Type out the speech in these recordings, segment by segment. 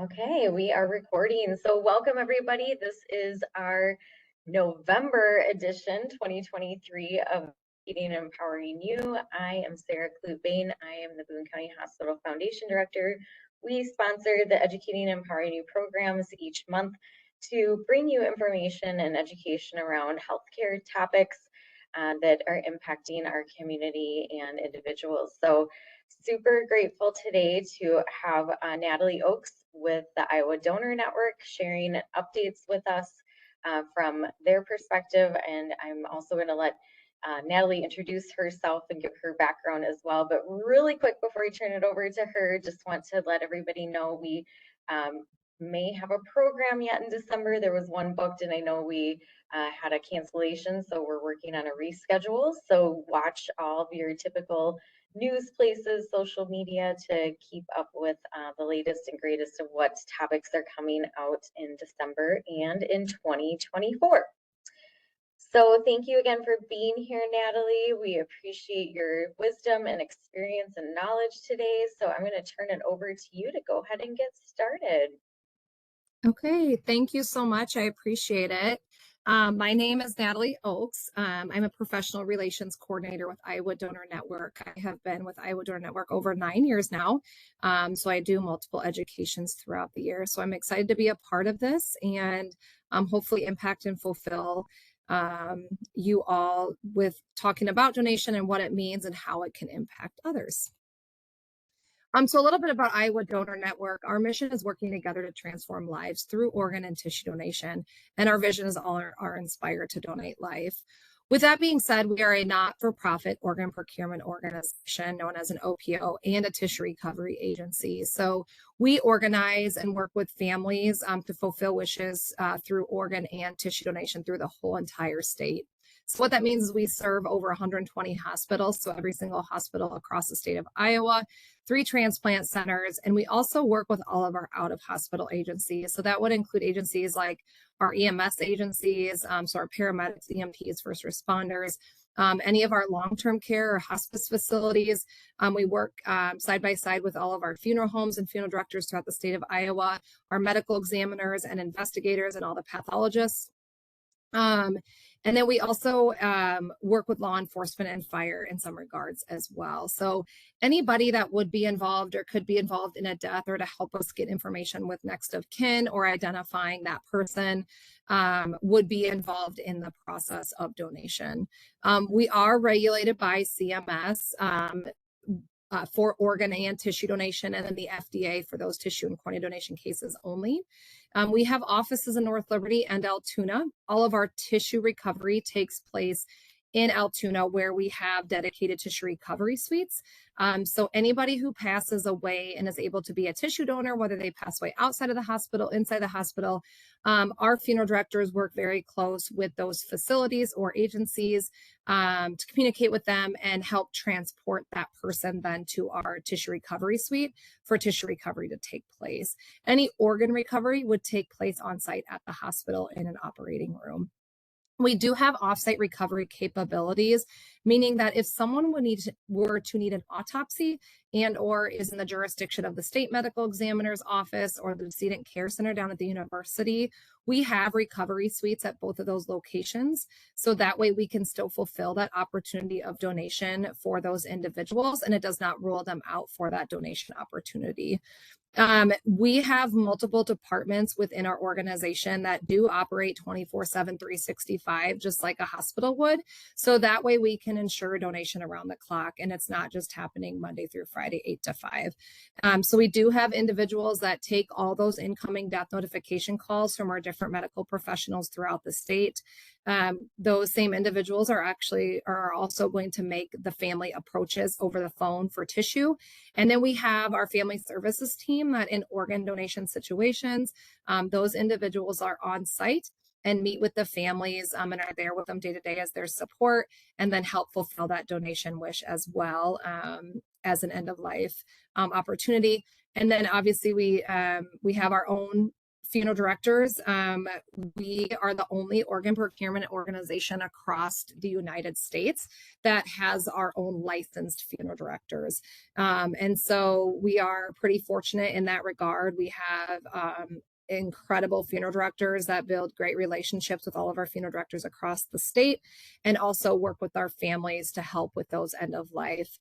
Okay, we are recording. So, welcome everybody. This is our November edition 2023 of Educating and Empowering You. I am Sarah Clute-Bain. I am the Boone County Hospital Foundation Director. We sponsor the Educating and Empowering You programs each month to bring you information and education around healthcare topics that are impacting our community and individuals. So, super grateful today to have Natalie Oakes with the Iowa Donor Network sharing updates with us from their perspective. And I'm also going to let Natalie introduce herself and give her background as well. But really quick before I turn it over to her, just want to let everybody know we may have a program yet in December. There was one booked, and I know we had a cancellation, so we're working on a reschedule. So watch all of your typical news places, social media to keep up with the latest and greatest of what topics are coming out in December and in 2024. So thank you again for being here, Natalie. We appreciate your wisdom and experience and knowledge today. So I'm going to turn it over to you to go ahead and get started. Okay, thank you so much. I appreciate it. My name is Natalie Oakes. I'm a professional relations coordinator with Iowa Donor Network. I have been with Iowa Donor Network over 9 years now. So I do multiple educations throughout the year. So I'm excited to be a part of this and hopefully impact and fulfill you all with talking about donation and what it means and how it can impact others. So a little bit about Iowa Donor Network. Our mission is working together to transform lives through organ and tissue donation, and our vision is all are inspired to donate life. With that being said, we are a not-for-profit organ procurement organization known as an OPO and a tissue recovery agency. So we organize and work with families to fulfill wishes through organ and tissue donation through the whole entire state. So what that means is we serve over 120 hospitals, so every single hospital across the state of Iowa, 3 transplant centers, and we also work with all of our out-of-hospital agencies. So that would include agencies like our EMS agencies, so our paramedics, EMTs, first responders, any of our long-term care or hospice facilities. We work side by side with all of our funeral homes and funeral directors throughout the state of Iowa, our medical examiners and investigators, and all the pathologists. And then we also work with law enforcement and fire in some regards as well. So anybody that would be involved or could be involved in a death or to help us get information with next of kin or identifying that person would be involved in the process of donation. We are regulated by CMS for organ and tissue donation, and then the FDA for those tissue and cornea donation cases only. We have offices in North Liberty and Altoona. All of our tissue recovery takes place in Altoona, where we have dedicated tissue recovery suites. So anybody who passes away and is able to be a tissue donor, whether they pass away outside of the hospital, inside the hospital, our funeral directors work very close with those facilities or agencies to communicate with them and help transport that person then to our tissue recovery suite for tissue recovery to take place. Any organ recovery would take place on site at the hospital in an operating room. We do have offsite recovery capabilities, meaning that if someone were to need an autopsy and or is in the jurisdiction of the state medical examiner's office or the decedent care center down at the university, we have recovery suites at both of those locations. So that way we can still fulfill that opportunity of donation for those individuals, and it does not rule them out for that donation opportunity. We have multiple departments within our organization that do operate 24/7, 365, just like a hospital would. So that way we can ensure donation around the clock, and it's not just happening Monday through Friday, 8 to 5. So we do have individuals that take all those incoming death notification calls from our different medical professionals throughout the state. Those same individuals are also going to make the family approaches over the phone for tissue. And then we have our family services team that in organ donation situations, those individuals are on site and meet with the families and are there with them day to day as their support, and then help fulfill that donation wish as well as an end of life opportunity. And then obviously we have our own funeral directors, we are the only organ procurement organization across the United States that has our own licensed funeral directors. And so we are pretty fortunate in that regard. We have incredible funeral directors that build great relationships with all of our funeral directors across the state, and also work with our families to help with those end of life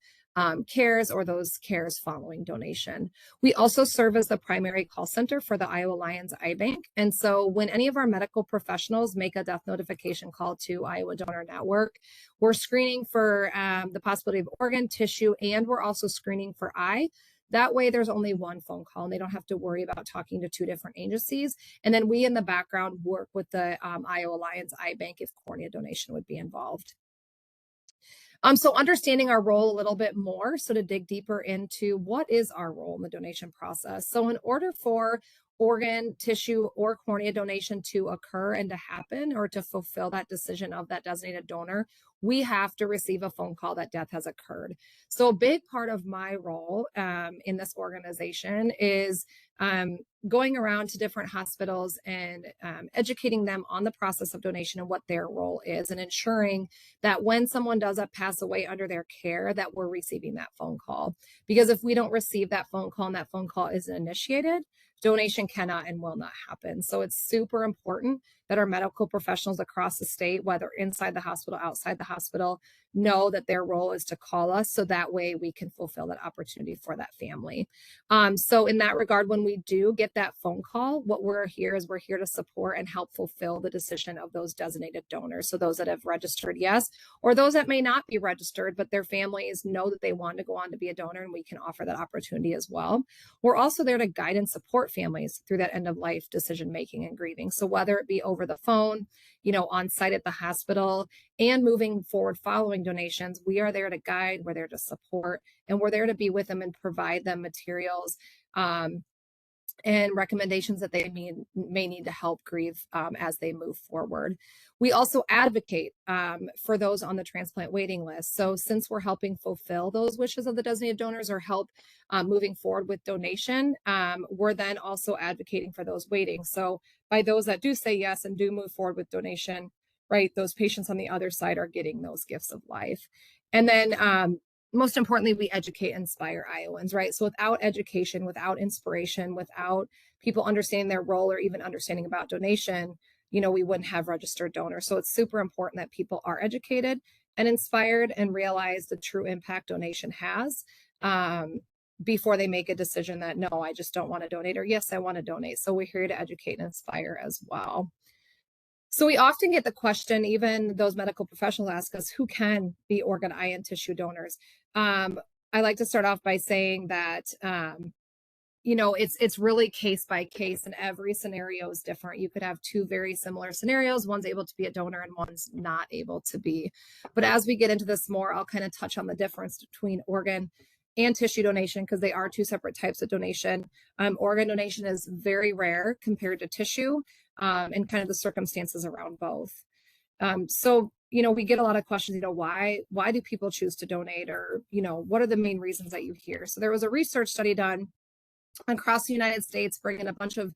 cares or those cares following donation. We also serve as the primary call center for the Iowa Lions Eye Bank. And so when any of our medical professionals make a death notification call to Iowa Donor Network, we're screening for the possibility of organ, tissue, and we're also screening for eye. That way there's only one phone call and they don't have to worry about talking to two different agencies. And then we in the background work with the Iowa Lions Eye Bank if cornea donation would be involved. So understanding our role a little bit more, so to dig deeper into what is our role in the donation process. So in order for organ, tissue, or cornea donation to occur and to happen, or to fulfill that decision of that designated donor, we have to receive a phone call that death has occurred. So a big part of my role in this organization is going around to different hospitals and educating them on the process of donation and what their role is, and ensuring that when someone does pass away under their care, that we're receiving that phone call. Because if we don't receive that phone call and that phone call isn't initiated, donation cannot and will not happen. So it's super important that our medical professionals across the state, whether inside the hospital, outside the hospital, know that their role is to call us, so that way we can fulfill that opportunity for that family. So in that regard, when we do get that phone call, what we're here to support and help fulfill the decision of those designated donors. So those that have registered yes, or those that may not be registered, but their families know that they want to go on to be a donor, and we can offer that opportunity as well. We're also there to guide and support families through that end of life decision making and grieving. So whether it be over the phone, on site at the hospital, and moving forward following donations, we are there to guide, we're there to support, and we're there to be with them and provide them materials and recommendations that they may need to help grieve as they move forward. We also advocate for those on the transplant waiting list. So since we're helping fulfill those wishes of the designated donors or help moving forward with donation, we're then also advocating for those waiting. So by those that do say yes and do move forward with donation, right, those patients on the other side are getting those gifts of life. And then most importantly, we educate and inspire Iowans, right? So without education, without inspiration, without people understanding their role or even understanding about donation, we wouldn't have registered donors. So it's super important that people are educated and inspired and realize the true impact donation has before they make a decision that, no, I just don't want to donate, or yes, I want to donate. So we're here to educate and inspire as well. So we often get the question, even those medical professionals ask us, who can be organ, eye, and tissue donors? I like to start off by saying that, it's really case by case, and every scenario is different. You could have two very similar scenarios. One's able to be a donor and one's not able to be. But as we get into this more, I'll kind of touch on the difference between organ and tissue donation, because they are two separate types of donation. Organ donation is very rare compared to tissue, and kind of the circumstances around both. So we get a lot of questions, why do people choose to donate, or, what are the main reasons that you hear? So there was a research study done across the United States, bringing a bunch of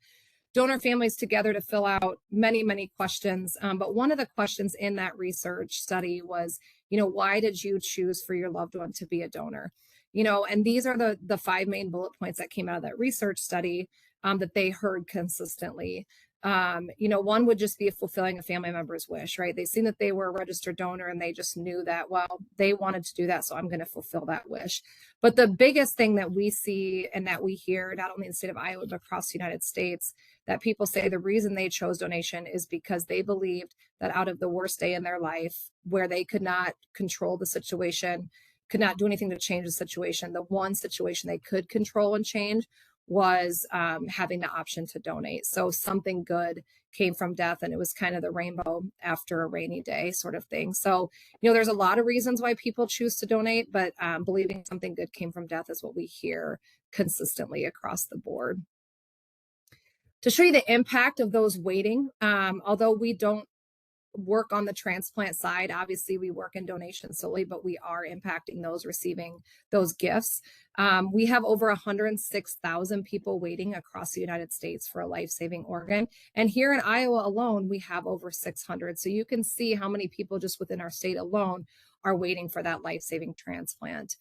donor families together to fill out many, many questions. But one of the questions in that research study was, why did you choose for your loved one to be a donor? And these are the 5 main bullet points that came out of that research study that they heard consistently. One would just be fulfilling a family member's wish, right? They seen that they were a registered donor and they just knew that, well, they wanted to do that, so I'm going to fulfill that wish. But the biggest thing that we see and that we hear, not only in the state of Iowa, but across the United States, that people say the reason they chose donation is because they believed that out of the worst day in their life, where they could not control the situation, could not do anything to change the situation, the one situation they could control and change was having the option to donate. So something good came from death, and it was kind of the rainbow after a rainy day sort of thing. So, there's a lot of reasons why people choose to donate, but believing something good came from death is what we hear consistently across the board. To show you the impact of those waiting, although we don't work on the transplant side. Obviously, we work in donation solely, but we are impacting those receiving those gifts. We have over 106,000 people waiting across the United States for a life-saving organ. And here in Iowa alone, we have over 600. So you can see how many people just within our state alone are waiting for that life-saving transplant.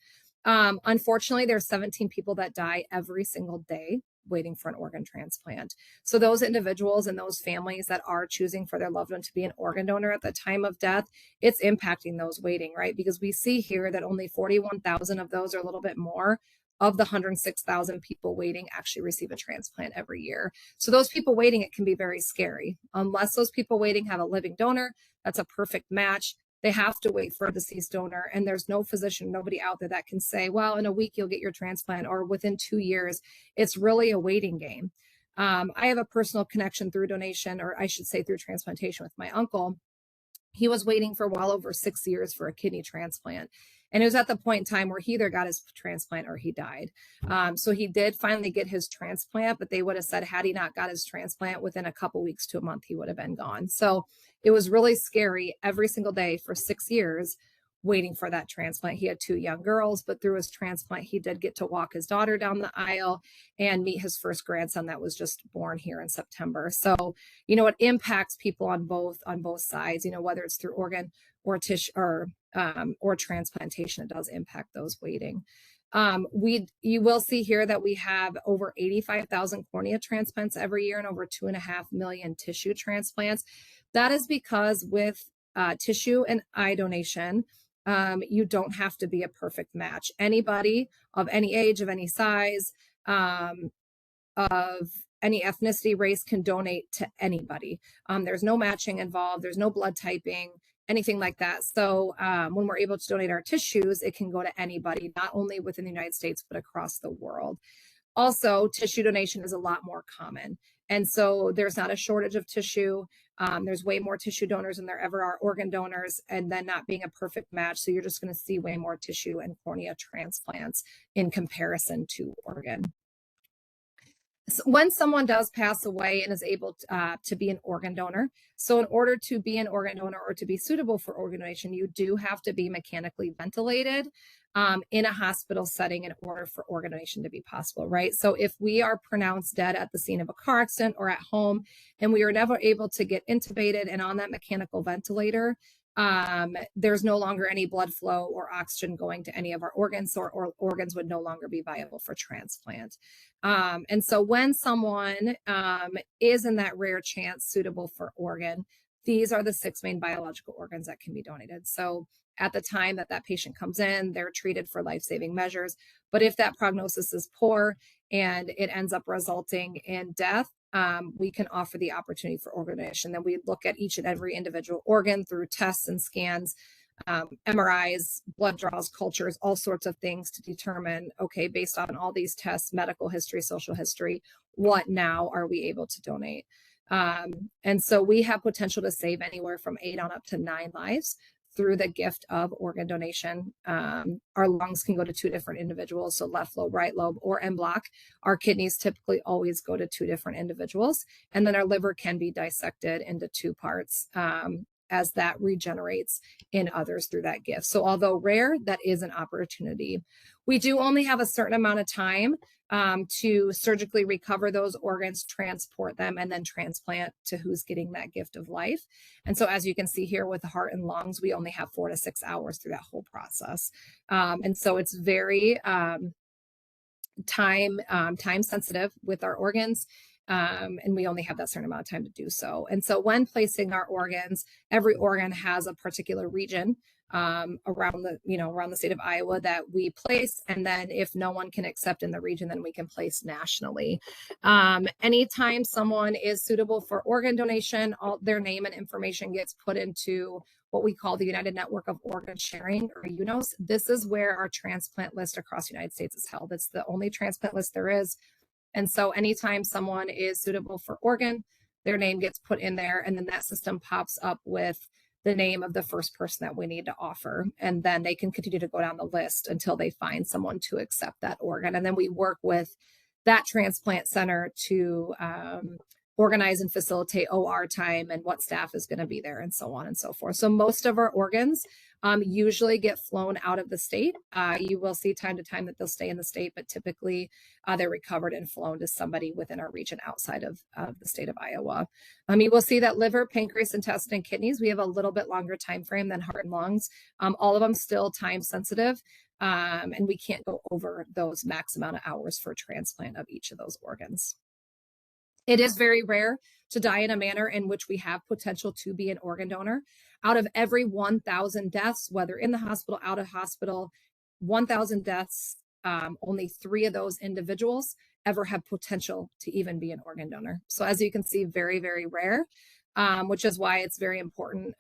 Unfortunately, there's 17 people that die every single day waiting for an organ transplant. So those individuals and those families that are choosing for their loved one to be an organ donor at the time of death, it's impacting those waiting, right? Because we see here that only 41,000 of those, or a little bit more, of the 106,000 people waiting actually receive a transplant every year. So those people waiting, it can be very scary. Unless those people waiting have a living donor, that's a perfect match. They have to wait for a deceased donor, and there's no physician, nobody out there that can say, well, in a week you'll get your transplant, or within 2 years. It's really a waiting game. I have a personal connection through donation, or I should say through transplantation, with my uncle. He was waiting for well over 6 years for a kidney transplant. And it was at the point in time where he either got his transplant or he died. So he did finally get his transplant, but they would have said, had he not got his transplant, within a couple weeks to a month, he would have been gone. So it was really scary every single day for 6 years waiting for that transplant. He had 2 young girls, but through his transplant, he did get to walk his daughter down the aisle and meet his first grandson that was just born here in September. So, it impacts people on both sides, whether it's through organ or tissue or transplantation, it does impact those waiting. You will see here that we have over 85,000 cornea transplants every year and over 2.5 million tissue transplants. That is because with tissue and eye donation, you don't have to be a perfect match. Anybody of any age, of any size, of any ethnicity, race can donate to anybody. There's no matching involved. There's no blood typing, anything like that. So when we're able to donate our tissues, it can go to anybody, not only within the United States, but across the world. Also, tissue donation is a lot more common. And so there's not a shortage of tissue. There's way more tissue donors than there ever are organ donors, and then not being a perfect match. So you're just going to see way more tissue and cornea transplants in comparison to organ. So when someone does pass away and is able to be an organ donor, so in order to be an organ donor or to be suitable for organ donation, you do have to be mechanically ventilated in a hospital setting in order for organ donation to be possible, right? So if we are pronounced dead at the scene of a car accident or at home, and we are never able to get intubated and on that mechanical ventilator, there's no longer any blood flow or oxygen going to any of our organs, or organs would no longer be viable for transplant. And so when someone is in that rare chance suitable for organ, these are the 6 main biological organs that can be donated. So at the time that that patient comes in, they're treated for life-saving measures. But if that prognosis is poor and it ends up resulting in death, we can offer the opportunity for organ donation. Then we look at each and every individual organ through tests and scans, MRIs, blood draws, cultures, all sorts of things to determine, okay, based on all these tests, medical history, social history, what now are we able to donate? And so we have potential to save anywhere from 8 on up to 9 lives through the gift of organ donation. Our lungs can go to 2 different individuals, so left lobe, right lobe, or en bloc. Our kidneys typically always go to 2 different individuals. And then our liver can be dissected into 2 parts as that regenerates in others through that gift. So although rare, that is an opportunity. We do only have a certain amount of time to surgically recover those organs, transport them, and then transplant to who's getting that gift of life. And so as you can see here with the heart and lungs, we only have 4 to 6 hours through that whole process. And so it's very time sensitive with our organs. And we only have that certain amount of time to do so. And so when placing our organs, every organ has a particular region around the state of Iowa that we place. And then if no one can accept in the region, then we can place nationally. Anytime someone is suitable for organ donation, all their name and information gets put into what we call the United Network of Organ Sharing, or UNOS. This is where our transplant list across the United States is held. It's the only transplant list there is. And so anytime someone is suitable for organ, their name gets put in there, and then that system pops up with the name of the first person that we need to offer. And then they can continue to go down the list until they find someone to accept that organ. And then we work with that transplant center to organize and facilitate OR time and what staff is going to be there and so on and so forth. So most of our organs usually get flown out of the state. You will see time to time that they'll stay in the state, but typically they're recovered and flown to somebody within our region outside of the state of Iowa. You will see that liver, pancreas, intestine, and kidneys, we have a little bit longer time frame than heart and lungs. All of them still time sensitive, and we can't go over those max amount of hours for transplant of each of those organs. It is very rare to die in a manner in which we have potential to be an organ donor. Out of every 1,000 deaths, whether in the hospital, out of hospital, 1,000 deaths, only 3 of those individuals ever have potential to even be an organ donor. So as you can see, very, very rare. Which is why it's very important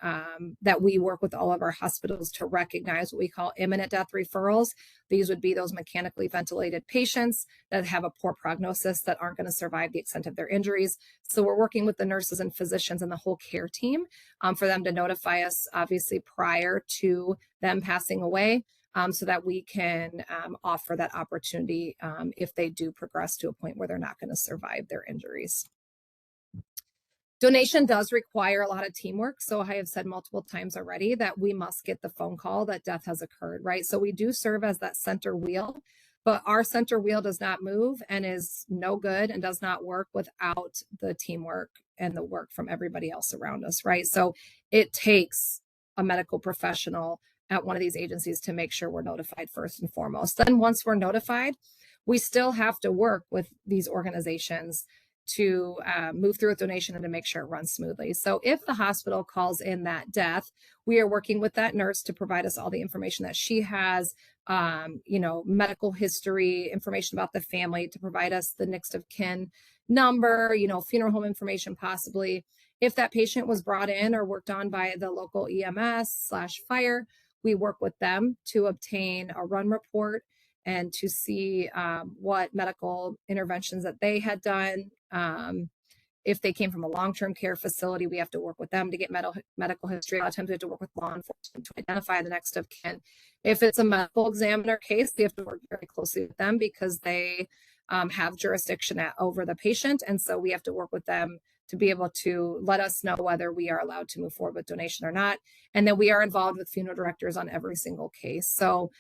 that we work with all of our hospitals to recognize what we call imminent death referrals. These would be those mechanically ventilated patients that have a poor prognosis that aren't going to survive the extent of their injuries. So we're working with the nurses and physicians and the whole care team for them to notify us, obviously, prior to them passing away. So that we can offer that opportunity if they do progress to a point where they're not going to survive their injuries. Donation does require a lot of teamwork. So I have said multiple times already that we must get the phone call that death has occurred, right? So we do serve as that center wheel, but our center wheel does not move and is no good and does not work without the teamwork and the work from everybody else around us, right? So it takes a medical professional at one of these agencies to make sure we're notified first and foremost. Then once we're notified, we still have to work with these organizations to move through a donation and to make sure it runs smoothly. So if the hospital calls in that death, we are working with that nurse to provide us all the information that she has, medical history, information about the family, to provide us the next of kin number, funeral home information possibly. If that patient was brought in or worked on by the local EMS/fire, we work with them to obtain a run report and to see what medical interventions that they had done. If they came from a long-term care facility, we have to work with them to get medical history. A lot of times we have to work with law enforcement to identify the next of kin. If it's a medical examiner case, we have to work very closely with them because they have jurisdiction over the patient. And so we have to work with them to be able to let us know whether we are allowed to move forward with donation or not. And then we are involved with funeral directors on every single case. So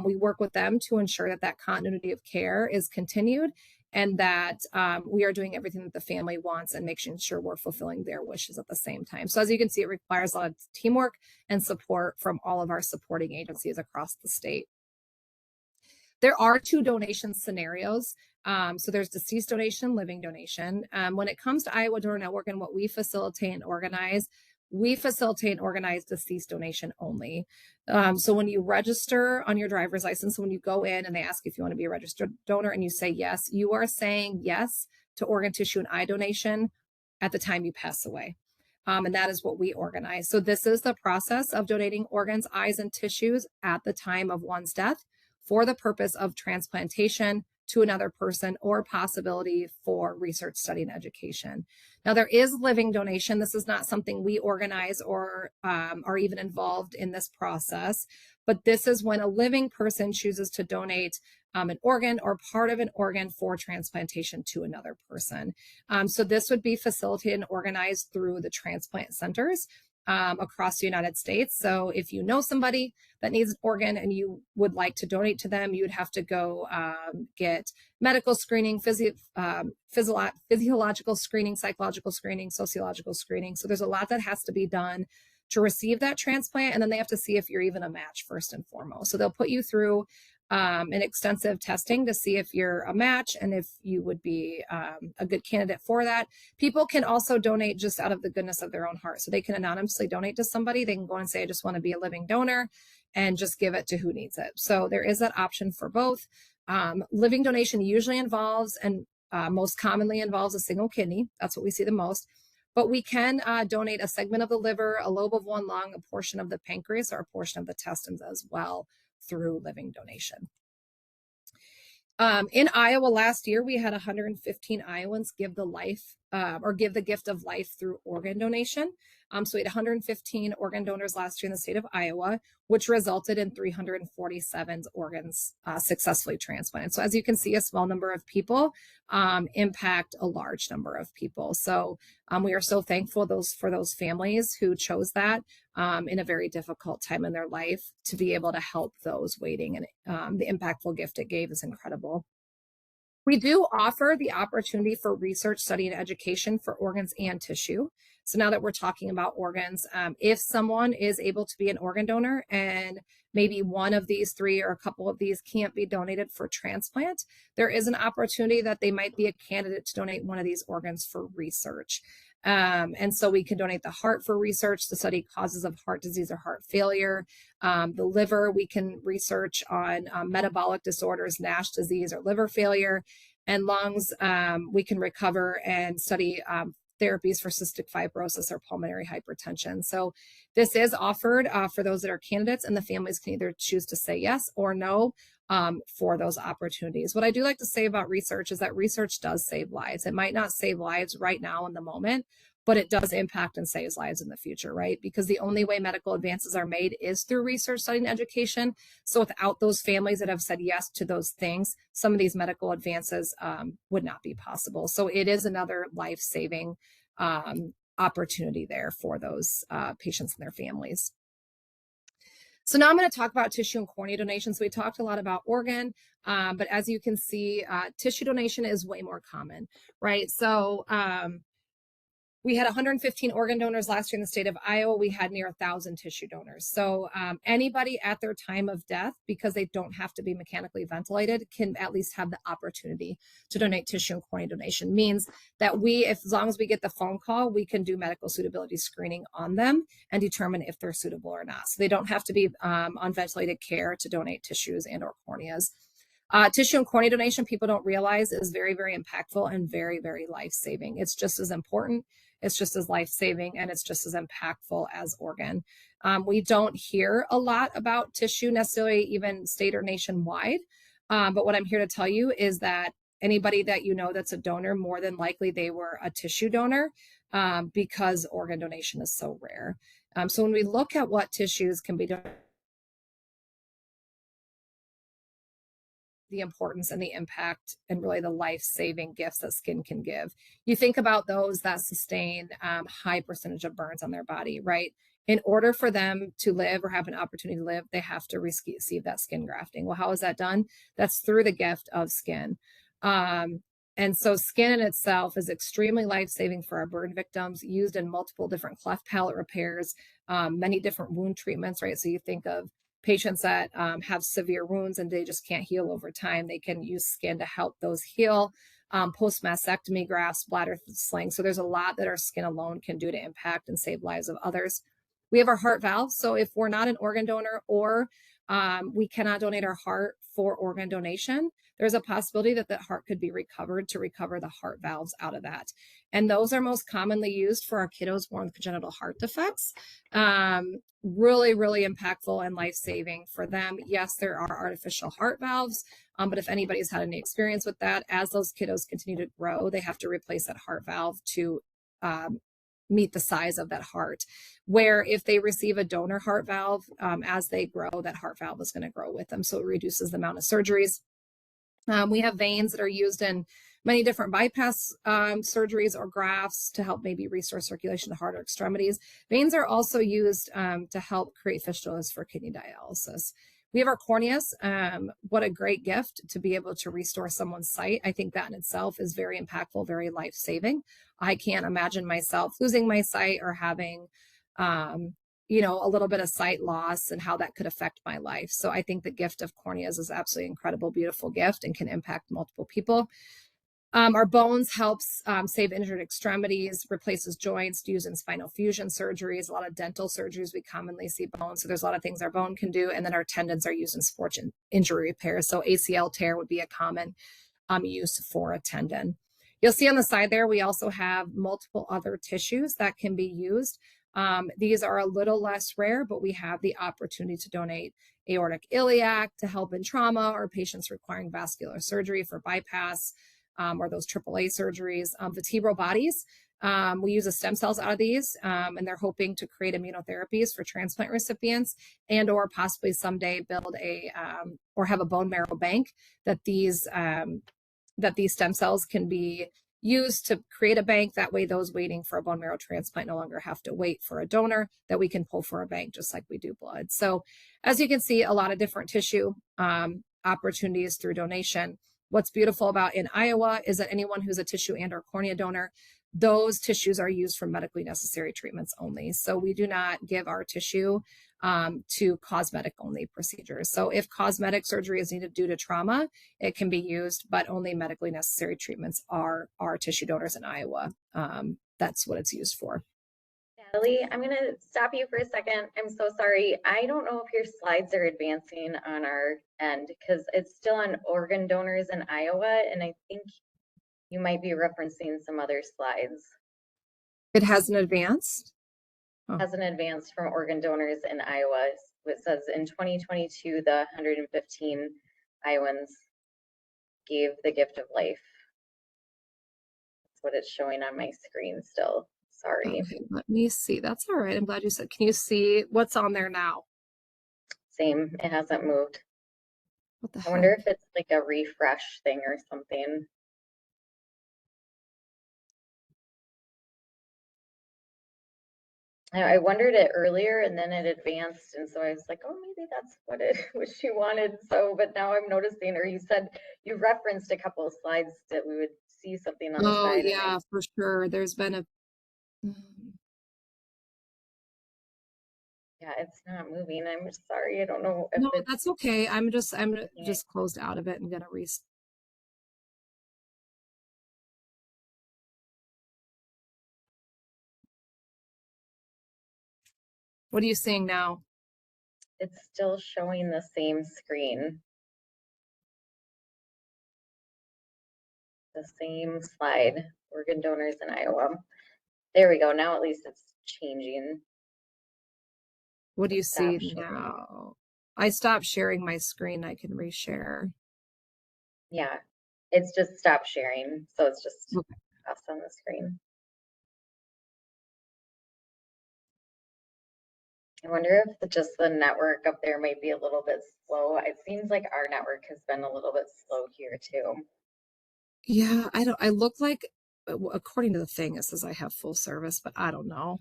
we work with them to ensure that that continuity of care is continued and that we are doing everything that the family wants and making sure we're fulfilling their wishes at the same time. So as you can see, it requires a lot of teamwork and support from all of our supporting agencies across the state. There are 2 donation scenarios. So there's deceased donation, living donation. When it comes to Iowa Donor Network and what we facilitate and organize, we facilitate and organize deceased donation only. So when you register on your driver's license, when you go in and they ask if you want to be a registered donor and you say yes, you are saying yes to organ tissue and eye donation at the time you pass away. And that is what we organize. So this is the process of donating organs, eyes, and tissues at the time of one's death for the purpose of transplantation to another person or possibility for research, study, and education. Now, there is living donation. This is not something we organize or are even involved in this process, but this is when a living person chooses to donate an organ or part of an organ for transplantation to another person. So this would be facilitated and organized through the transplant centers across the United States. So if you know somebody that needs an organ and you would like to donate to them, you would have to go get medical screening, physiological screening, psychological screening, sociological screening. So there's a lot that has to be done to receive that transplant. And then they have to see if you're even a match first and foremost. So they'll put you through an extensive testing to see if you're a match and if you would be a good candidate for that. People can also donate just out of the goodness of their own heart. So they can anonymously donate to somebody. They can go and say, I just want to be a living donor and just give it to who needs it. So there is that option for both. Living donation usually involves and most commonly involves a single kidney. That's what we see the most. But we can donate a segment of the liver, a lobe of one lung, a portion of the pancreas, or a portion of the intestines as well through living donation. In Iowa last year, we had 115 Iowans give the gift of life through organ donation. So we had 115 organ donors last year in the state of Iowa, which resulted in 347 organs successfully transplanted. So as you can see, a small number of people impact a large number of people. So we are so thankful for those families who chose that in a very difficult time in their life to be able to help those waiting. And the impactful gift it gave is incredible. We do offer the opportunity for research, study, and education for organs and tissue. So now that we're talking about organs, if someone is able to be an organ donor and maybe one of these three or a couple of these can't be donated for transplant, there is an opportunity that they might be a candidate to donate one of these organs for research. And so we can donate the heart for research to study causes of heart disease or heart failure. The liver, we can research on metabolic disorders, NASH disease or liver failure. And lungs, we can recover and study therapies for cystic fibrosis or pulmonary hypertension. So this is offered for those that are candidates, and the families can either choose to say yes or no for those opportunities. What I do like to say about research is that research does save lives. It might not save lives right now in the moment, but it does impact and saves lives in the future, right? Because the only way medical advances are made is through research, study, and education. So without those families that have said yes to those things, some of these medical advances would not be possible. So it is another life-saving opportunity there for those patients and their families. So now I'm going to talk about tissue and cornea donation. So we talked a lot about organ, but as you can see, tissue donation is way more common, right? So we had 115 organ donors last year in the state of Iowa. We had near 1,000 tissue donors. So anybody at their time of death, because they don't have to be mechanically ventilated, can at least have the opportunity to donate tissue and cornea donation. Means that as long as we get the phone call, we can do medical suitability screening on them and determine if they're suitable or not. So they don't have to be on ventilated care to donate tissues and or corneas. Tissue and cornea donation, people don't realize, is very, very impactful and very, very life-saving. It's just as important, it's just as life-saving, and it's just as impactful as organ. We don't hear a lot about tissue necessarily, even state or nationwide. But what I'm here to tell you is that anybody that you know that's a donor, more than likely they were a tissue donor because organ donation is so rare. So when we look at what tissues can be donated, the importance and the impact and really the life-saving gifts that skin can give. You think about those that sustain high percentage of burns on their body, right? In order for them to live or have an opportunity to live, they have to receive that skin grafting. Well, how is that done? That's through the gift of skin. And so skin in itself is extremely life-saving for our burn victims, used in multiple different cleft palate repairs, many different wound treatments, right? So you think of patients that have severe wounds and they just can't heal over time. They can use skin to help those heal. Post-mastectomy grafts, bladder slings. So there's a lot that our skin alone can do to impact and save lives of others. We have our heart valve. So if we're not an organ donor or we cannot donate our heart for organ donation, there's a possibility that the heart could be recovered to recover the heart valves out of that. And those are most commonly used for our kiddos born with congenital heart defects. Really, really impactful and life-saving for them. Yes, there are artificial heart valves, but if anybody's had any experience with that, as those kiddos continue to grow, they have to replace that heart valve to meet the size of that heart. Where if they receive a donor heart valve, as they grow, that heart valve is going to grow with them. So it reduces the amount of surgeries. We have veins that are used in many different bypass surgeries or grafts to help maybe restore circulation to heart or extremities. Veins are also used to help create fistulas for kidney dialysis. We have our corneas. What a great gift to be able to restore someone's sight. I think that in itself is very impactful, very life-saving. I can't imagine myself losing my sight or having a little bit of sight loss and how that could affect my life. So I think the gift of corneas is absolutely incredible, beautiful gift and can impact multiple people. Our bones helps save injured extremities, replaces joints, used in spinal fusion surgeries, a lot of dental surgeries, we commonly see bones. So there's a lot of things our bone can do. And then our tendons are used in sports injury repairs. So ACL tear would be a common use for a tendon. You'll see on the side there, we also have multiple other tissues that can be used. These are a little less rare, but we have the opportunity to donate aortic iliac to help in trauma or patients requiring vascular surgery for bypass. or those AAA surgeries. Vertebral bodies, we use the stem cells out of these, and they're hoping to create immunotherapies for transplant recipients and or possibly someday build or have a bone marrow bank that these stem cells can be used to create a bank. That way those waiting for a bone marrow transplant no longer have to wait for a donor that we can pull for a bank just like we do blood. So as you can see, a lot of different tissue opportunities through donation. What's beautiful about in Iowa is that anyone who's a tissue and or cornea donor, those tissues are used for medically necessary treatments only. So we do not give our tissue to cosmetic only procedures. So if cosmetic surgery is needed due to trauma, it can be used, but only medically necessary treatments are tissue donors in Iowa. That's what it's used for. Natalie, I'm going to stop you for a second. I'm so sorry. I don't know if your slides are advancing on our end because it's still on organ donors in Iowa, and I think you might be referencing some other slides. It hasn't advanced? Oh. Hasn't advanced from organ donors in Iowa. It says in 2022, the 115 Iowans gave the gift of life. That's what it's showing on my screen still. Sorry. Okay, let me see. That's all right. I'm glad you said. Can you see what's on there now? Same. It hasn't moved. What the heck? I wonder if it's like a refresh thing or something. I wondered it earlier and then it advanced, and so I was like, oh, maybe that's what she wanted. So, but now I'm noticing, or you said you referenced a couple of slides that we would see something on the side. Oh yeah, for sure. There's been a yeah, it's not moving. I'm sorry. I don't know if no, it's that's okay. I'm just closed out of it and gonna restart. What are you seeing now? It's still showing the same screen. The same slide, organ donors in Iowa. There we go. Now at least it's changing. What do you see now? I stopped sharing my screen. I can reshare. Yeah, it's just stopped sharing. So it's just us on the screen. I wonder if just the network up there might be a little bit slow. It seems like our network has been a little bit slow here too. Yeah, I look like, according to the thing, it says I have full service, but I don't know.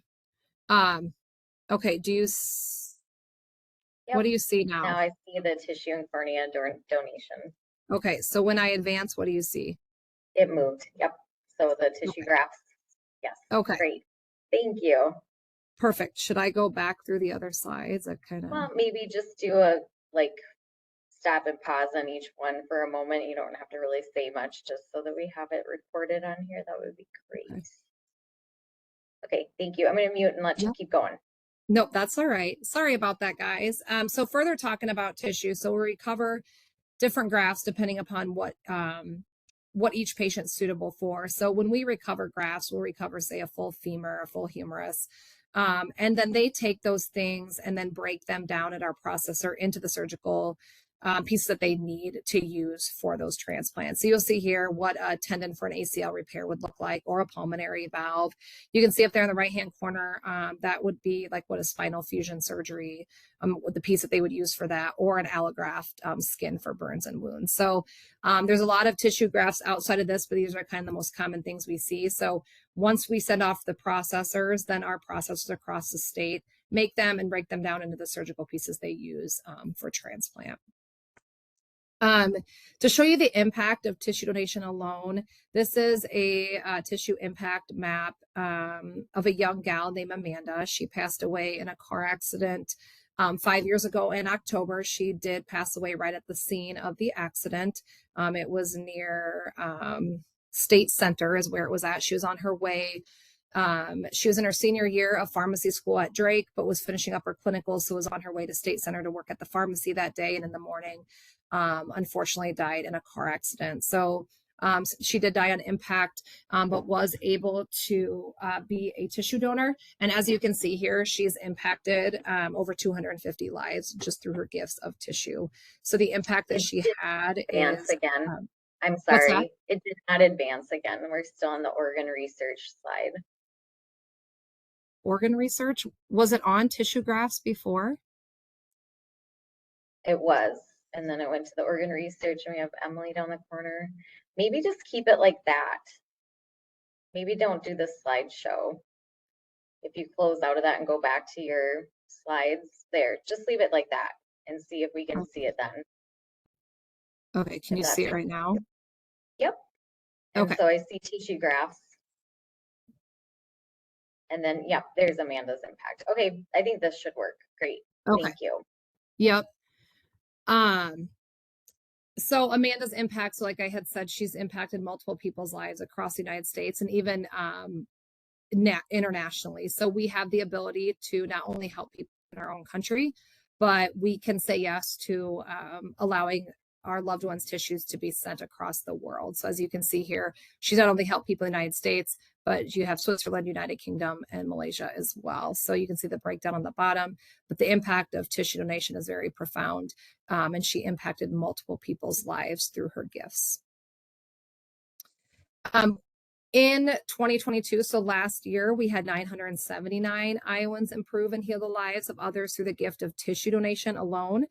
Okay, what do you see now? Now I see the tissue and cornea donation. Okay, so when I advance, what do you see? It moved. Yep. So the tissue grafts. Yes. Okay. Great. Thank you. Perfect. Should I go back through the other slides? Well, maybe just do a stop and pause on each one for a moment. You don't have to really say much, just so that we have it recorded on here. That would be great. Okay, thank you. I'm going to mute and let you keep going. Nope, that's all right. Sorry about that, guys. So further talking about tissue. So we recover different grafts depending upon what each patient's suitable for. So when we recover grafts, we'll recover, say, a full femur, a full humerus. And then they take those things and then break them down at our processor into the surgical pieces that they need to use for those transplants. So you'll see here what a tendon for an ACL repair would look like, or a pulmonary valve. You can see up there in the right-hand corner, that would be like what a spinal fusion surgery, the piece that they would use for that, or an allograft skin for burns and wounds. So there's a lot of tissue grafts outside of this, but these are kind of the most common things we see. So once we send off the processors, then our processors across the state make them and break them down into the surgical pieces they use for transplant. To show you the impact of tissue donation alone, this is a tissue impact map of a young gal named Amanda. She passed away in a car accident 5 years ago in October. She did pass away right at the scene of the accident. It was near State Center is where it was at. She was on her way. She was in her senior year of pharmacy school at Drake, but was finishing up her clinical, so was on her way to State Center to work at the pharmacy that day. And in the morning, unfortunately died in a car accident. So she did die on impact, but was able to be a tissue donor. And as you can see here, she's impacted over 250 lives just through her gifts of tissue. So the impact that she had is, again. I'm What's that? sorry, it did not advance again. We're still on the organ research slide. Organ research? Was it on tissue grafts before? It was. And then it went to the organ research and we have Emily down the corner. Maybe just keep it like that. Maybe don't do the slideshow. If you close out of that and go back to your slides there, just leave it like that and see if we can see it then. Okay, can If you see that's it okay. right now? Yep. And Okay. so I see tissue grafts. And then, yeah, there's Amanda's impact. Okay, I think this should work. Great. Okay. Thank you. Yep. So Amanda's impact, so like I had said, she's impacted multiple people's lives across the United States and even internationally. So we have the ability to not only help people in our own country, but we can say yes to allowing our loved ones' tissues to be sent across the world. So as you can see here, she's not only helped people in the United States, but you have Switzerland, United Kingdom, and Malaysia as well. So you can see the breakdown on the bottom, but the impact of tissue donation is very profound. And she impacted multiple people's lives through her gifts. In 2022, so last year, we had 979 Iowans improve and heal the lives of others through the gift of tissue donation alone.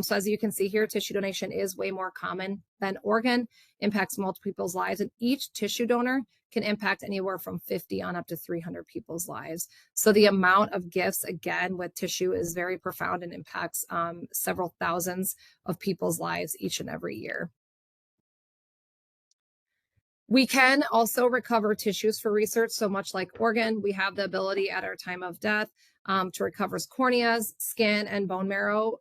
So as you can see here, tissue donation is way more common than organ, impacts multiple people's lives, and each tissue donor can impact anywhere from 50 on up to 300 people's lives. So the amount of gifts, again, with tissue is very profound and impacts several thousands of people's lives each and every year. We can also recover tissues for research. So much like organ, we have the ability at our time of death to recover corneas, skin, and bone marrow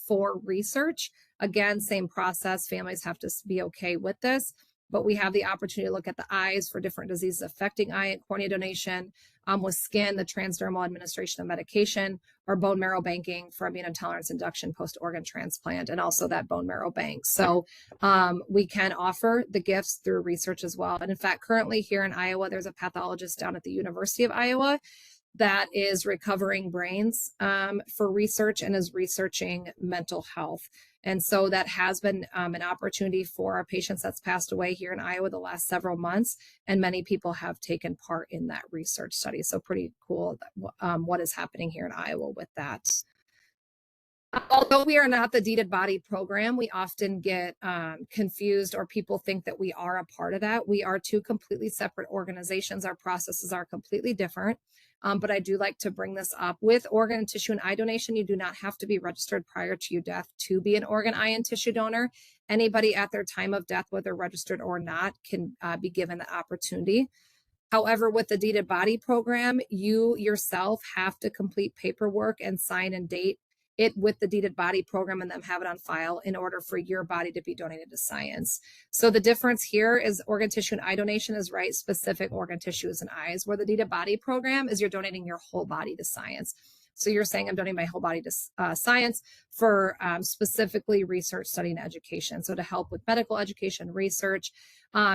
for research. Again, same process. Families have to be okay with this, but we have the opportunity to look at the eyes for different diseases affecting eye and cornea donation. With skin, the transdermal administration of medication, or bone marrow banking for immune intolerance induction post-organ transplant, and also that bone marrow bank. So we can offer the gifts through research as well. And in fact, currently here in Iowa, there's a pathologist down at the University of Iowa that is recovering brains for research and is researching mental health. And so that has been an opportunity for our patients that's passed away here in Iowa the last several months, and many people have taken part in that research study. So pretty cool what is happening here in Iowa with that. Although we are not the deeded body program, we often get confused, or people think that we are a part of that. We are two completely separate organizations. Our processes are completely different. But I do like to bring this up. With organ, tissue, and eye donation, you do not have to be registered prior to your death to be an organ, eye, and tissue donor. Anybody at their time of death, whether registered or not, can be given the opportunity. However, with the deeded body program, you yourself have to complete paperwork and sign and date it with the deeded body program and then have it on file in order for your body to be donated to science. So the difference here is organ tissue and eye donation is right specific organ tissues and eyes, where the deeded body program is you're donating your whole body to science. So you're saying I'm donating my whole body to science for specifically research, study, and education. So to help with medical education, research.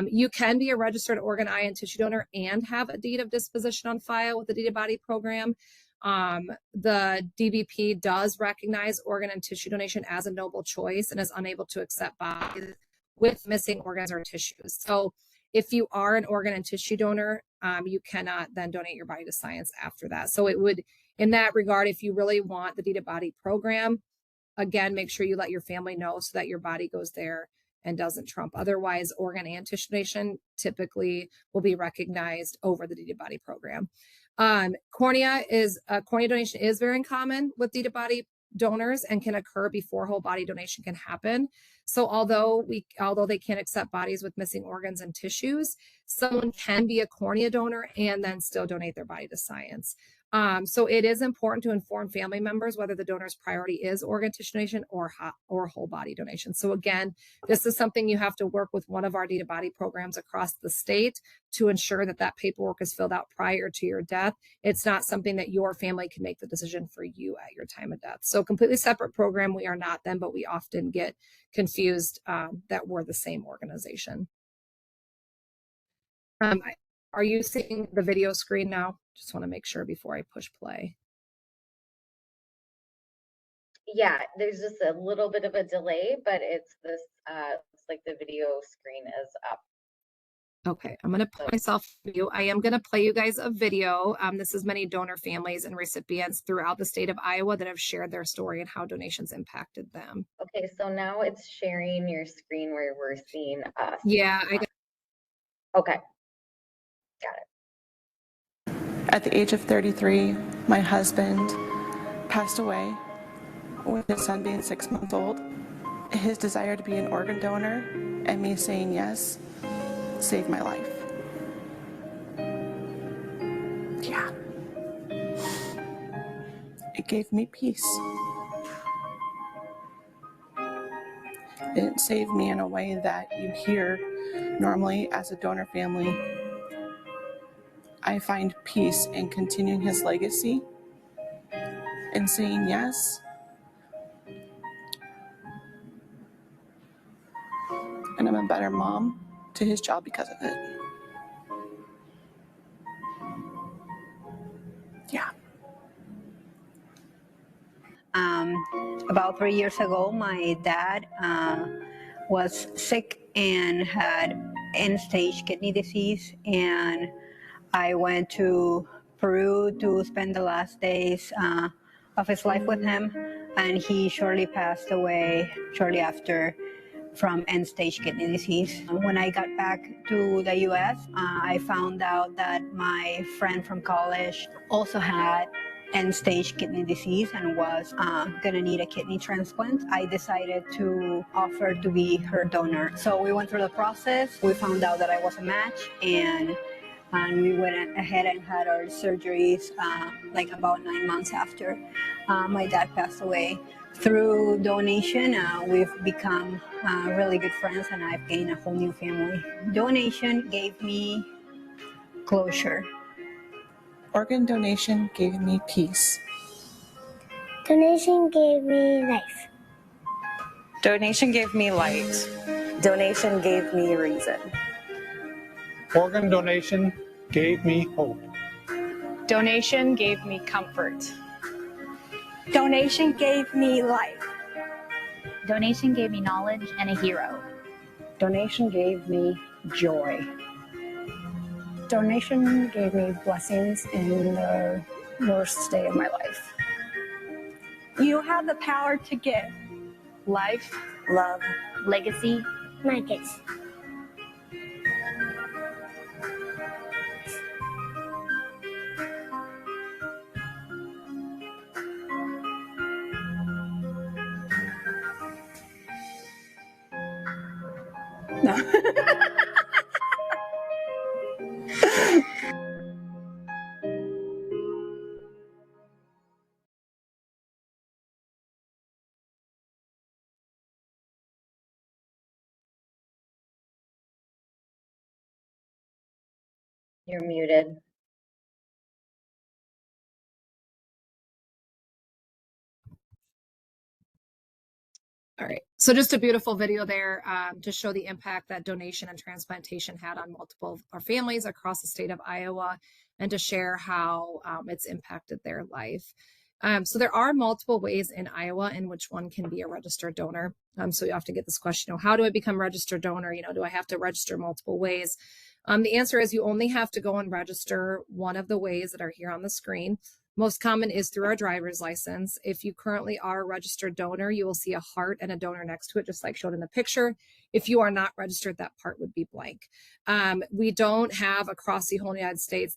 You can be a registered organ, eye, and tissue donor and have a deed of disposition on file with the deeded body program. The DBP does recognize organ and tissue donation as a noble choice and is unable to accept bodies with missing organs or tissues. So if you are an organ and tissue donor, you cannot then donate your body to science after that. So it would, in that regard, if you really want the deeded body program, again, make sure you let your family know so that your body goes there and doesn't trump. Otherwise, organ and tissue donation typically will be recognized over the deeded body program. Cornea donation is very common with deeded body donors and can occur before whole body donation can happen. So although they can't accept bodies with missing organs and tissues, someone can be a cornea donor and then still donate their body to science. So it is important to inform family members whether the donor's priority is organ tissue donation or whole body donation. So again, this is something you have to work with one of our deeded body programs across the state to ensure that that paperwork is filled out prior to your death. It's not something that your family can make the decision for you at your time of death. So completely separate program. We are not them, but we often get confused that we're the same organization. Are you seeing the video screen now? Just want to make sure before I push play. Yeah, there's just a little bit of a delay, but it's this looks like the video screen is up. Okay, I'm going to put myself video. I am going to play you guys a video. This is many donor families and recipients throughout the state of Iowa that have shared their story and how donations impacted them. Okay, so now it's sharing your screen where we're seeing us. Yeah, okay. Got it. At the age of 33, my husband passed away with his son being 6 months old. His desire to be an organ donor and me saying yes saved my life. Yeah. It gave me peace. It didn't save me in a way that you hear normally as a donor family. I find peace in continuing his legacy and saying yes. And I'm a better mom to his job because of it. Yeah. About 3 years ago, my dad was sick and had end-stage kidney disease, and I went to Peru to spend the last days of his life with him, and he shortly passed away shortly after from end-stage kidney disease. When I got back to the US, I found out that my friend from college also had end-stage kidney disease and was gonna need a kidney transplant. I decided to offer to be her donor. So we went through the process. We found out that I was a match, and we went ahead and had our surgeries like about 9 months after my dad passed away. Through donation, we've become really good friends, and I've gained a whole new family. Donation gave me closure. Organ donation gave me peace. Donation gave me life. Donation gave me light. Donation gave me reason. Organ donation gave me hope. Donation gave me comfort. Donation gave me life. Donation gave me knowledge and a hero. Donation gave me joy. Donation gave me blessings in the worst day of my life. You have the power to give life, love, legacy, markets. No. You're muted. All right, so just a beautiful video there to show the impact that donation and transplantation had on multiple our families across the state of Iowa, and to share how it's impacted their life. So there are multiple ways in Iowa in which one can be a registered donor. So you often get this question, how do I become a registered donor? Do I have to register multiple ways? The answer is you only have to go and register one of the ways that are here on the screen. Most common is through our driver's license. If you currently are a registered donor, you will see a heart and a donor next to it, just like shown in the picture. If you are not registered, that part would be blank. We don't have across the whole United States,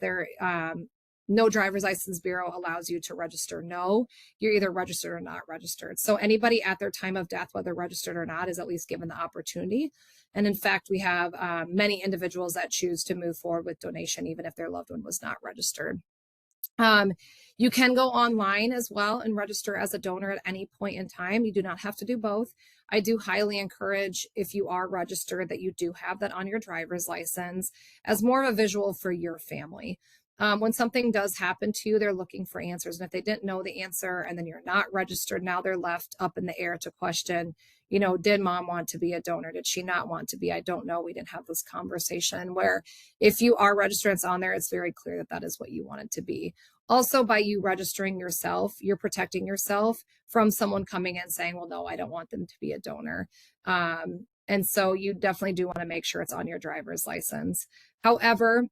no driver's license bureau allows you to register no. You're either registered or not registered. So anybody at their time of death, whether registered or not, is at least given the opportunity. And in fact, we have many individuals that choose to move forward with donation, even if their loved one was not registered. You can go online as well and register as a donor at any point in time. You do not have to do both. I do highly encourage, if you are registered, that you do have that on your driver's license as more of a visual for your family. When something does happen to you, they're looking for answers. And if they didn't know the answer and then you're not registered, now they're left up in the air to question, did mom want to be a donor? Did she not want to be? I don't know. We didn't have this conversation, where if you are registered, it's on there, it's very clear that that is what you want it to be. Also, by you registering yourself, you're protecting yourself from someone coming in saying, well, no, I don't want them to be a donor. And so you definitely do want to make sure it's on your driver's license. However,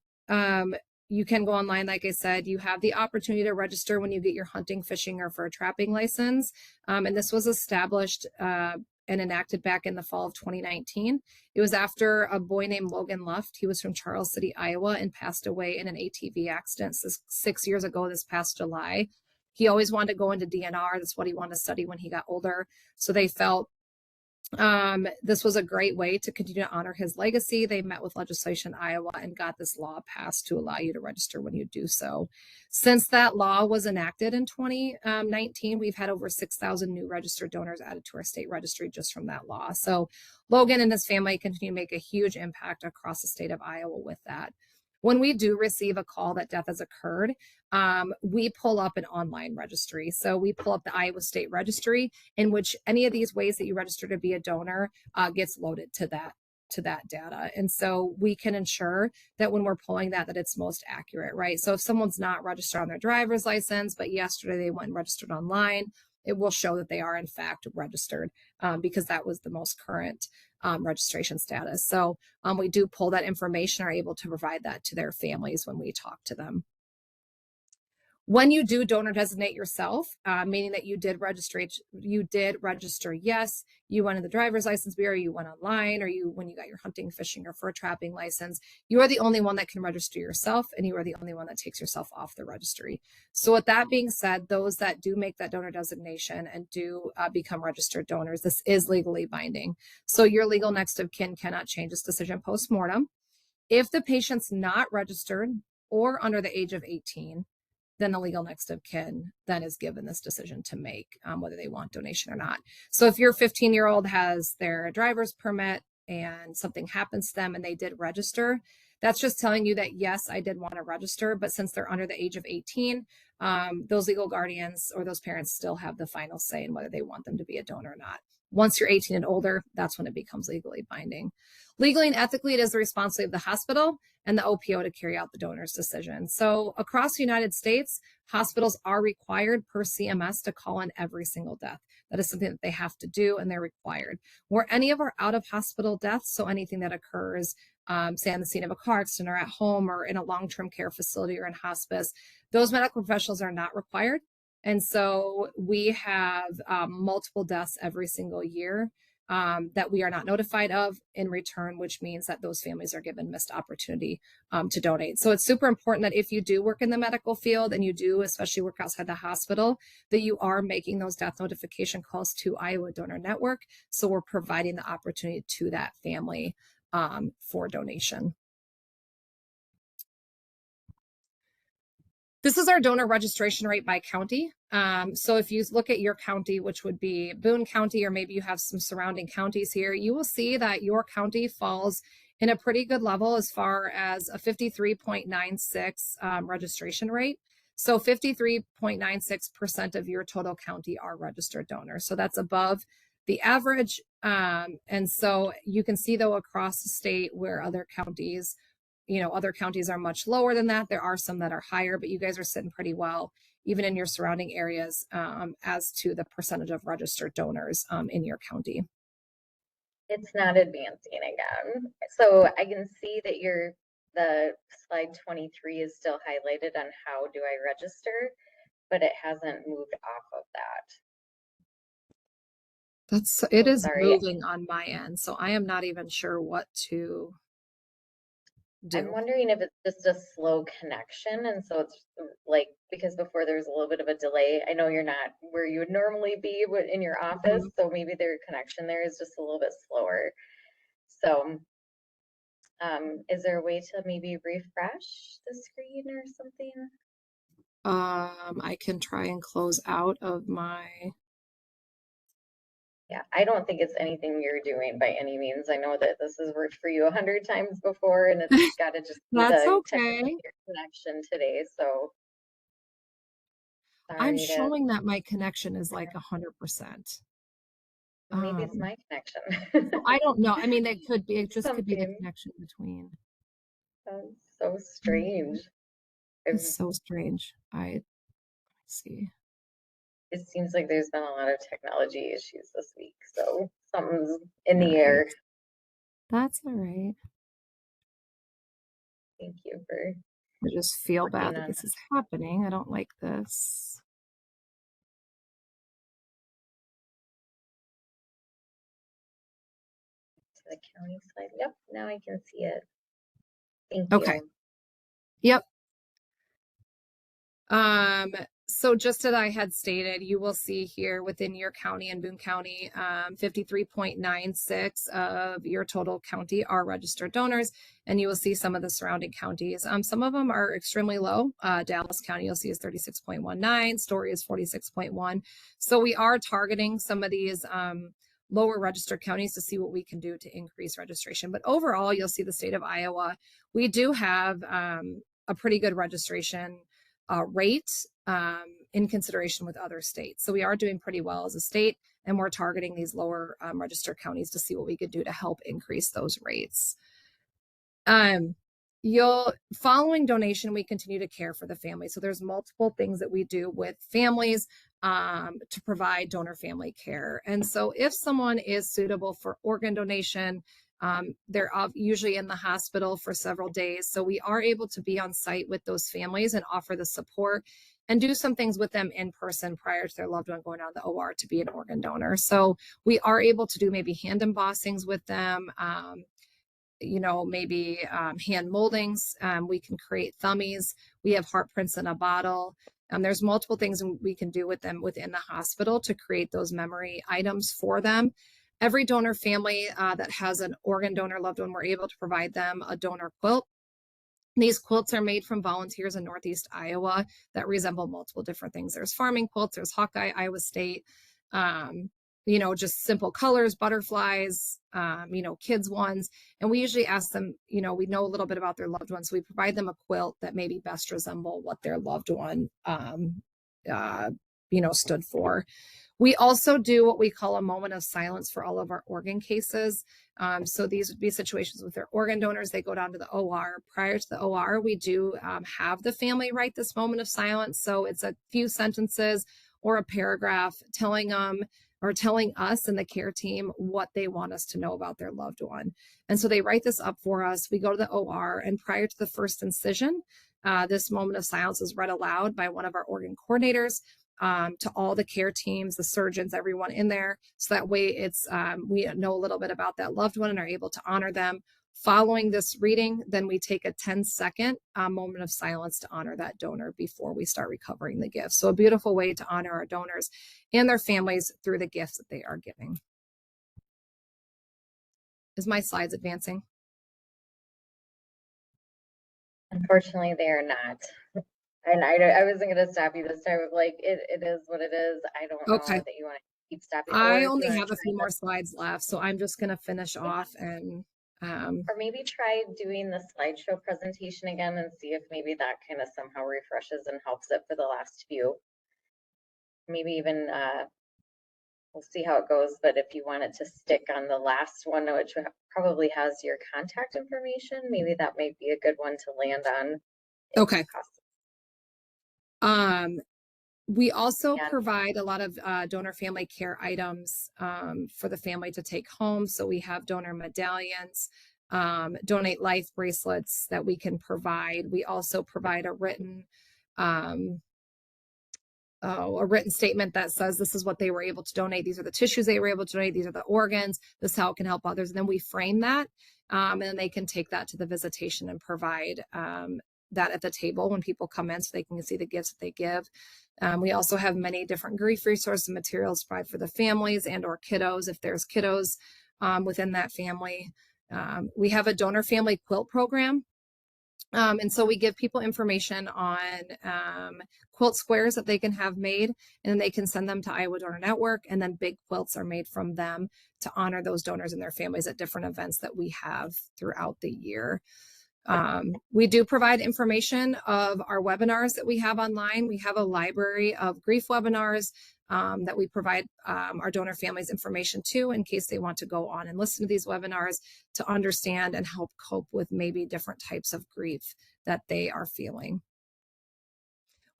you can go online. Like I said, you have the opportunity to register when you get your hunting, fishing, or fur trapping license. And this was established and enacted back in the fall of 2019. It was after a boy named Logan Luft. He was from Charles City, Iowa, and passed away in an ATV accident 6 years ago this past July. He always wanted to go into DNR. That's what he wanted to study when he got older. So they felt this was a great way to continue to honor his legacy. They met with legislation in Iowa and got this law passed to allow you to register when you do so. Since that law was enacted in 2019, we've had over 6,000 new registered donors added to our state registry just from that law. So Logan and his family continue to make a huge impact across the state of Iowa with that. When we do receive a call that death has occurred, we pull up an online registry. So we pull up the Iowa State Registry, in which any of these ways that you register to be a donor gets loaded to that data. And so we can ensure that when we're pulling that it's most accurate, right? So if someone's not registered on their driver's license, but yesterday they went and registered online, it will show that they are in fact registered because that was the most current registration status. So we do pull that information, are able to provide that to their families when we talk to them. When you do donor designate yourself, meaning that you did register, yes, you went in the driver's license bureau, you went online, or when you got your hunting, fishing, or fur trapping license, you are the only one that can register yourself, and you are the only one that takes yourself off the registry. So with that being said, those that do make that donor designation and do become registered donors, this is legally binding. So your legal next of kin cannot change this decision post-mortem. If the patient's not registered or under the age of 18, then the legal next of kin then is given this decision to make whether they want donation or not. So if your 15-year-old has their driver's permit and something happens to them and they did register, that's just telling you that, yes, I did want to register, but since they're under the age of 18, those legal guardians or those parents still have the final say in whether they want them to be a donor or not. Once you're 18 and older, that's when it becomes legally binding. Legally and ethically, it is the responsibility of the hospital and the OPO to carry out the donor's decision. So across the United States, hospitals are required per CMS to call in every single death. That is something that they have to do, and they're required. Where any of our out-of-hospital deaths, so anything that occurs, say on the scene of a car accident or at home or in a long-term care facility or in hospice, those medical professionals are not required. And so we have multiple deaths every single year that we are not notified of in return, which means that those families are given missed opportunity to donate. So it's super important that if you do work in the medical field and you do especially work outside the hospital, that you are making those death notification calls to Iowa Donor Network. So we're providing the opportunity to that family for donation. This is our donor registration rate by county. So if you look at your county, which would be Boone County, or maybe you have some surrounding counties here, you will see that your county falls in a pretty good level as far as a 53.96 registration rate. So 53.96% of your total county are registered donors. So that's above the average. And so you can see, though, across the state where other counties are much lower than that. There are some that are higher, but you guys are sitting pretty well, even in your surrounding areas, as to the percentage of registered donors in your county. It's not advancing again. So I can see that the slide 23 is still highlighted on how do I register, but it hasn't moved off of that. It is moving on my end, so I am not even sure what to do. I'm wondering if it's just a slow connection, and so it's like, because before there was a little bit of a delay. I know you're not where you would normally be in your office, so maybe their connection there is just a little bit slower. So is there a way to maybe refresh the screen or something? I can try and close out of my... Yeah, I don't think it's anything you're doing by any means. I know that this has worked for you 100 times before, and it's got to just be That's the okay. connection today. So I'm showing that my connection is like 100%. Maybe it's my connection. I don't know. I mean, it could be. It just could be the connection between. That's so strange. It's so strange. Let's see. It seems like there's been a lot of technology issues this week, so something's in the air. That's all right. Thank you for I just feel working bad that on this is happening. I don't like this. to the county slide. Yep, now I can see it. Thank Okay. you. Yep. So just as I had stated, you will see here within your county and Boone County, 53.96 of your total county are registered donors, and you will see some of the surrounding counties. Some of them are extremely low. Dallas County you'll see is 36.19, Story is 46.1. So we are targeting some of these lower registered counties to see what we can do to increase registration. But overall, you'll see the state of Iowa, we do have a pretty good registration rate in consideration with other states. So we are doing pretty well as a state, and we're targeting these lower registered counties to see what we could do to help increase those rates. Following donation, we continue to care for the family. So there's multiple things that we do with families to provide donor family care. And so if someone is suitable for organ donation, they're usually in the hospital for several days. So we are able to be on site with those families and offer the support and do some things with them in person prior to their loved one going on the OR to be an organ donor. So we are able to do maybe hand embossings with them, maybe hand moldings. We can create thummies. We have heart prints in a bottle. There's multiple things we can do with them within the hospital to create those memory items for them. Every donor family that has an organ donor loved one, we're able to provide them a donor quilt. These quilts are made from volunteers in Northeast Iowa that resemble multiple different things. There's farming quilts, there's Hawkeye, Iowa State, just simple colors, butterflies, kids ones. And we usually ask them, we know a little bit about their loved ones. So we provide them a quilt that maybe best resemble what their loved one, stood for. We also do what we call a moment of silence for all of our organ cases. So these would be situations with their organ donors. They go down to the OR. Prior to the OR, we do have the family write this moment of silence. So it's a few sentences or a paragraph telling them or telling us and the care team what they want us to know about their loved one. And so they write this up for us. We go to the OR, and prior to the first incision, this moment of silence is read aloud by one of our organ coordinators to all the care teams, the surgeons, everyone in there. So that way it's we know a little bit about that loved one and are able to honor them. Following this reading, then we take a 10-second moment of silence to honor that donor before we start recovering the gift. So a beautiful way to honor our donors and their families through the gifts that they are giving. Is my slides advancing? Unfortunately, they are not. And I wasn't going to stop you this time. Of like, it is what it is. I don't know that you want to keep stopping. I only have a few more slides left, so I'm just going to finish off and or maybe try doing the slideshow presentation again and see if maybe that kind of somehow refreshes and helps it for the last few. Maybe even we'll see how it goes, but if you wanted to stick on the last one, which probably has your contact information, maybe that might be a good one to land on. Okay. We also provide a lot of donor family care items for the family to take home. So we have donor medallions, donate life bracelets that we can provide. We also provide a written statement that says this is what they were able to donate. These are the tissues they were able to donate. These are the organs. This is how it can help others. And then we frame that, and then they can take that to the visitation and provide that at the table when people come in so they can see the gifts that they give. We also have many different grief resources and materials to provide for the families and or kiddos if there's kiddos within that family. We have a donor family quilt program. And so we give people information on quilt squares that they can have made, and then they can send them to Iowa Donor Network, and then big quilts are made from them to honor those donors and their families at different events that we have throughout the year. We do provide information of our webinars that we have online. We have a library of grief webinars that we provide our donor families information to in case they want to go on and listen to these webinars to understand and help cope with maybe different types of grief that they are feeling.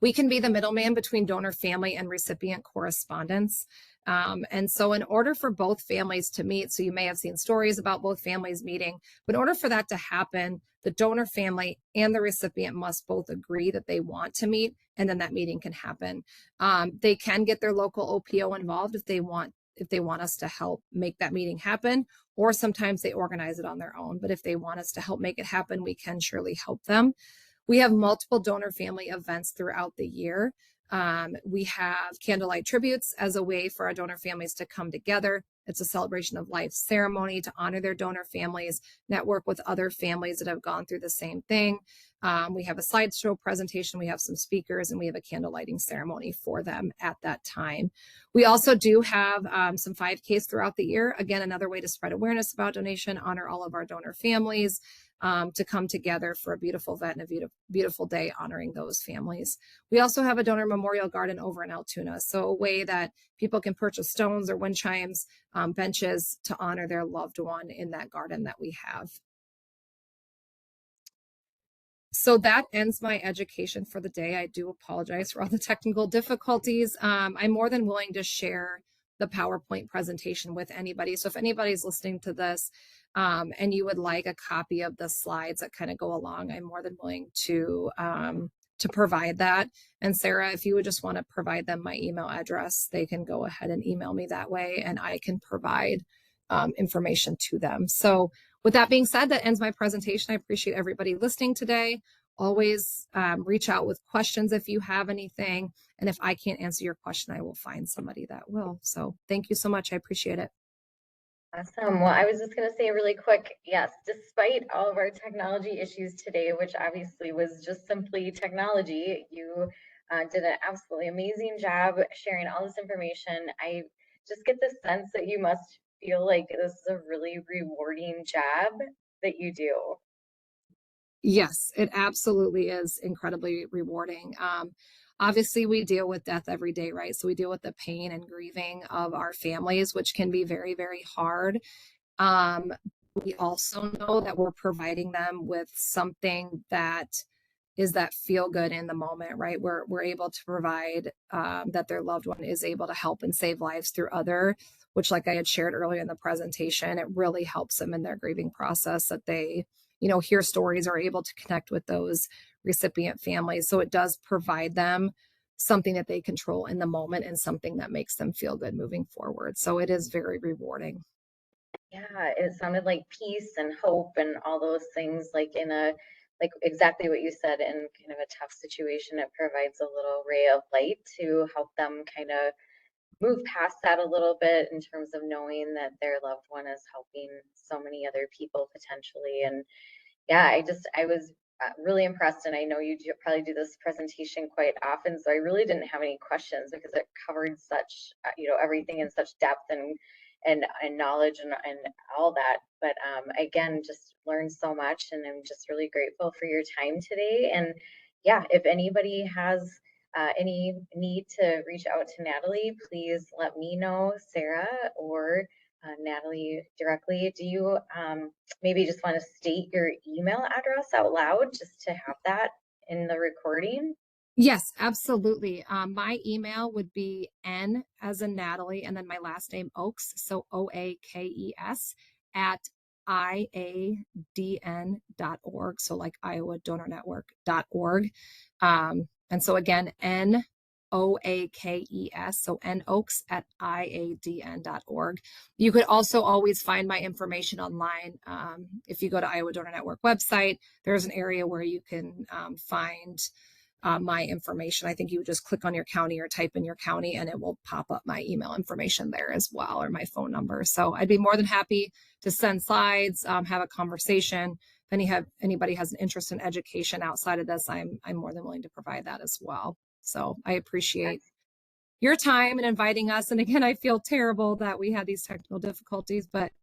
We can be the middleman between donor family and recipient correspondence. And so in order for both families to meet, so you may have seen stories about both families meeting, but in order for that to happen, the donor family and the recipient must both agree that they want to meet, and then that meeting can happen. They can get their local OPO involved if they want us to help make that meeting happen, or sometimes they organize it on their own. But if they want us to help make it happen, we can surely help them. We have multiple donor family events throughout the year. We have candlelight tributes as a way for our donor families to come together. It's a celebration of life ceremony to honor their donor families, network with other families that have gone through the same thing. We have a slideshow presentation, we have some speakers, and we have a candle lighting ceremony for them at that time. We also do have some 5Ks throughout the year. Again, another way to spread awareness about donation, honor all of our donor families, to come together for a beautiful event and a beautiful day honoring those families. We also have a donor memorial garden over in Altoona, so a way that people can purchase stones or wind chimes, benches to honor their loved one in that garden that we have. So that ends my education for the day. I do apologize for all the technical difficulties. I'm more than willing to share the PowerPoint presentation with anybody. So if anybody's listening to this and you would like a copy of the slides that kind of go along, I'm more than willing to provide that. And Sarah, if you would just want to provide them my email address, they can go ahead and email me that way, and I can provide information to them. So with that being said, that ends my presentation. I appreciate everybody listening today. Always reach out with questions if you have anything. And if I can't answer your question, I will find somebody that will. So thank you so much. I appreciate it. Awesome. Well, I was just going to say really quick, yes, despite all of our technology issues today, which obviously was just simply technology, you did an absolutely amazing job sharing all this information. I just get the sense that you must feel like this is a really rewarding job that you do. Yes, it absolutely is incredibly rewarding. Obviously, we deal with death every day, right? So we deal with the pain and grieving of our families, which can be very, very hard. We also know that we're providing them with something that is that feel good in the moment, right? We're able to provide that their loved one is able to help and save lives through other, which, like I had shared earlier in the presentation, it really helps them in their grieving process that they, hear stories, are able to connect with those recipient families. So it does provide them something that they control in the moment and something that makes them feel good moving forward. So it is very rewarding. Yeah, it sounded like peace and hope and all those things, like exactly what you said, in kind of a tough situation. It provides a little ray of light to help them kind of move past that a little bit in terms of knowing that their loved one is helping so many other people potentially. And yeah, I was really impressed, and I know you probably do this presentation quite often, so I really didn't have any questions because it covered such, everything in such depth and knowledge and all that. But again, just learned so much, and I'm just really grateful for your time today. And yeah, if anybody has any need to reach out to Natalie, please let me know, Sarah, or Natalie directly. Do you maybe just want to state your email address out loud just to have that in the recording? Yes, absolutely. My email would be N as in Natalie, and then my last name Oakes, so OAKES at IADN.org, so like Iowa Donor Network.org. And so again, NOAKES, so NOakes at IADN.org. You could also always find my information online. If you go to Iowa Donor Network website, there's an area where you can find my information. I think you would just click on your county or type in your county and it will pop up my email information there as well, or my phone number. So I'd be more than happy to send slides, have a conversation. If anybody has an interest in education outside of this, I'm more than willing to provide that as well. So I appreciate your time and inviting us. And again, I feel terrible that we had these technical difficulties, but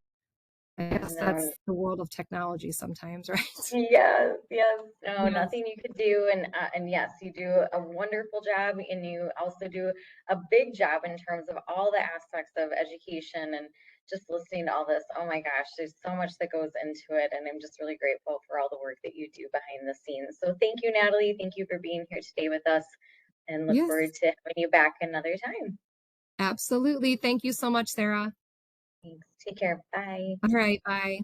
I guess that's the world of technology sometimes, right? Yes. No, nothing you could do. And yes, you do a wonderful job, and you also do a big job in terms of all the aspects of education. And just listening to all this, oh my gosh, there's so much that goes into it. And I'm just really grateful for all the work that you do behind the scenes. So thank you, Natalie. Thank you for being here today with us. and look Yes. forward to having you back another time. Absolutely. Thank you so much, Sarah. Thanks. Take care. Bye. All right. Bye.